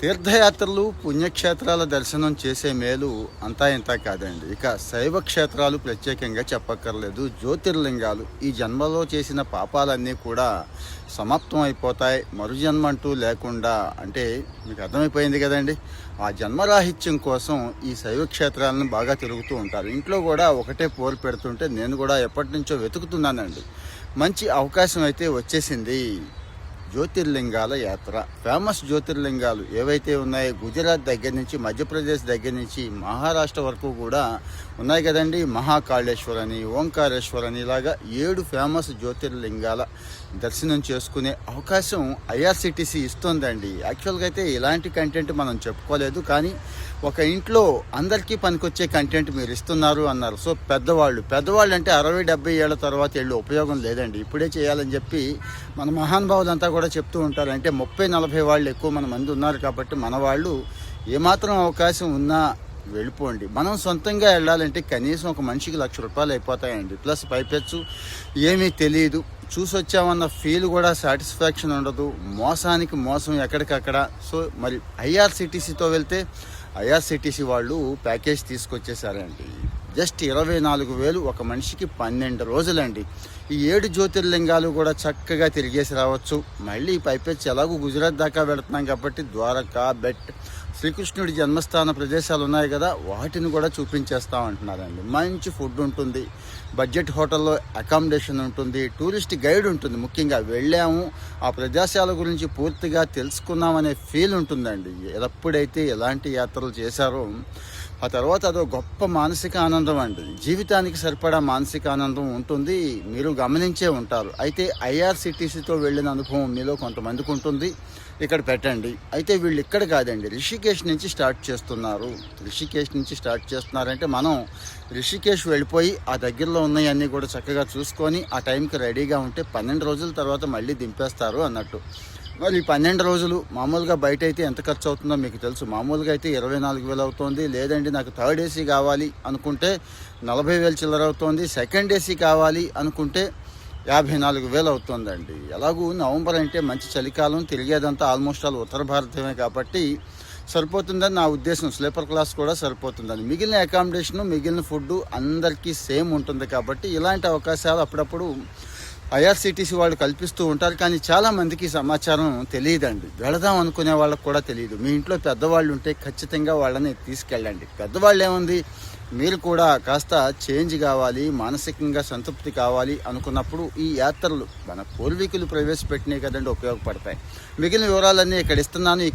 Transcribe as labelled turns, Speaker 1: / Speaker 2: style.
Speaker 1: తీర్థయాత్రలు పుణ్యక్షేత్రాల దర్శనం చేసే మేలు అంతా ఇంతా కాదండి. ఇక శైవ క్షేత్రాలు ప్రత్యేకంగా చెప్పక్కర్లేదు. జ్యోతిర్లింగాలు ఈ జన్మలో చేసిన పాపాలన్నీ కూడా సమాప్తం అయిపోతాయి, మరుజన్మ అంటూ లేకుండా. అంటే మీకు అర్థమైపోయింది కదండి. ఆ జన్మరాహిత్యం కోసం ఈ శైవ క్షేత్రాలను బాగా తిరుగుతూ ఉంటారు. ఇంట్లో కూడా ఒకటే పోరు పెడుతుంటే నేను కూడా ఎప్పటి నుంచో వెతుకుతున్నానండి. మంచి అవకాశం అయితే వచ్చేసింది. జ్యోతిర్లింగాల యాత్ర. ఫేమస్ జ్యోతిర్లింగాలు ఏవైతే ఉన్నాయో గుజరాత్ దగ్గర నుంచి మధ్యప్రదేశ్ దగ్గర నుంచి మహారాష్ట్ర వరకు కూడా ఉన్నాయి కదండి. మహాకాళేశ్వర్ అని, ఓంకారేశ్వర్ అని, ఇలాగా 7 ఫేమస్ జ్యోతిర్లింగాల దర్శనం చేసుకునే అవకాశం ఐఆర్సిటీసీ ఇస్తుందండి. యాక్చువల్గా అయితే ఇలాంటి కంటెంట్ మనం చెప్పుకోలేదు, కానీ ఒక ఇంట్లో అందరికీ పనికొచ్చే కంటెంట్ మీరు ఇస్తున్నారు అన్నారు. సో పెద్దవాళ్ళు అంటే 60-70 ఏళ్ల తర్వాత వెళ్ళి ఉపయోగం లేదండి, ఇప్పుడే చేయాలని చెప్పి మన మహానుభావులంతా కూడా చెప్తూ ఉంటారు. అంటే 30-40 వాళ్ళు ఎక్కువ మన మంది ఉన్నారు కాబట్టి మన వాళ్ళు ఏమాత్రం అవకాశం ఉన్నా వెళ్ళిపోండి. మనం సొంతంగా వెళ్ళాలంటే కనీసం ఒక మనిషికి ₹1,00,000 అయిపోతాయండి. ప్లస్ పైపెచ్చు ఏమీ తెలియదు, చూసొచ్చామన్న ఫీల్ కూడా సాటిస్ఫాక్షన్ ఉండదు, మోసానికి మోసం ఎక్కడికక్కడ. సో మరి ఐఆర్సిటీసీతో వెళ్తే ఐఆర్సిటీసీ వాళ్ళు ప్యాకేజ్ తీసుకొచ్చేసారండి. జస్ట్ 24,000 ఒక మనిషికి 12 రోజులండి. ఈ 7 జ్యోతిర్లింగాలు కూడా చక్కగా తిరిగేసి రావచ్చు. మళ్ళీ పైపెచ్చి ఎలాగో గుజరాత్ దాకా వెళుతున్నాం కాబట్టి ద్వారకా, బెట్, శ్రీకృష్ణుడి జన్మస్థాన ప్రదేశాలు ఉన్నాయి కదా, వాటిని కూడా చూపించేస్తామంటున్నారండి. మంచి ఫుడ్ ఉంటుంది, బడ్జెట్ హోటల్లో అకామిడేషన్ ఉంటుంది, టూరిస్ట్ గైడ్ ఉంటుంది. ముఖ్యంగా వెళ్ళాము, ఆ ప్రదేశాల గురించి పూర్తిగా తెలుసుకున్నామనే ఫీల్ ఉంటుందండి. ఎప్పుడైతే ఎలాంటి యాత్రలు చేశారో ఆ తర్వాత అదో గొప్ప మానసిక ఆనందం అండి. జీవితానికి సరిపడా మానసిక ఆనందం ఉంటుంది, మీరు గమనించే ఉంటారు. అయితే ఐఆర్సిటీసీతో వెళ్ళిన అనుభవం మీలో కొంతమందికి ఉంటుంది, ఇక్కడ పెట్టండి. అయితే వీళ్ళు ఇక్కడ కాదండి, రిషికేష్ నుంచి స్టార్ట్ చేస్తున్నారు. రిషికేష్ నుంచి స్టార్ట్ చేస్తున్నారంటే మనం రిషికేష్ వెళ్ళిపోయి ఆ దగ్గరలో ఉన్నాయన్నీ కూడా చక్కగా చూసుకొని ఆ టైంకి రెడీగా ఉంటే 12 రోజుల తర్వాత మళ్ళీ దింపేస్తారు అన్నట్టు. మరి 12 రోజులు మామూలుగా బయట అయితే ఎంత ఖర్చు అవుతుందో మీకు తెలుసు. మామూలుగా అయితే 24,000 అవుతుంది. లేదండి నాకు థర్డ్ ఏసీ కావాలి అనుకుంటే 40,000 చిల్లర అవుతుంది. సెకండ్ ఏసీ కావాలి అనుకుంటే 54,000 అవుతుందండి. ఎలాగూ నవంబర్ అంటే మంచి చలికాలం, తిరిగేదంతా ఆల్మోస్ట్ ఆల్ ఉత్తర భారతమే కాబట్టి సరిపోతుందని నా ఉద్దేశం. స్లీపర్ క్లాస్ కూడా సరిపోతుందని. మిగిలిన అకామిడేషను, మిగిలిన ఫుడ్ అందరికీ సేమ్ ఉంటుంది కాబట్టి ఇలాంటి అవకాశాలు అప్పుడప్పుడు ఐఆర్సిటీసీ వాళ్ళు కల్పిస్తూ ఉంటారు. కానీ చాలామందికి సమాచారం తెలియదండి, వెళదాం అనుకునే వాళ్ళకు కూడా తెలియదు. మీ ఇంట్లో పెద్దవాళ్ళు ఉంటే ఖచ్చితంగా వాళ్ళని తీసుకెళ్ళండి. పెద్దవాళ్ళు ఏముంది, మీరు కూడా కాస్త చేంజ్ కావాలి, మానసికంగా సంతృప్తి కావాలి అనుకున్నప్పుడు ఈ యాత్రలు మన పూర్వీకులు ప్రవేశపెట్టినాయి కదండి, ఉపయోగపడతాయి. మిగిలిన వివరాలన్నీ ఇక్కడ ఇస్తున్నాను.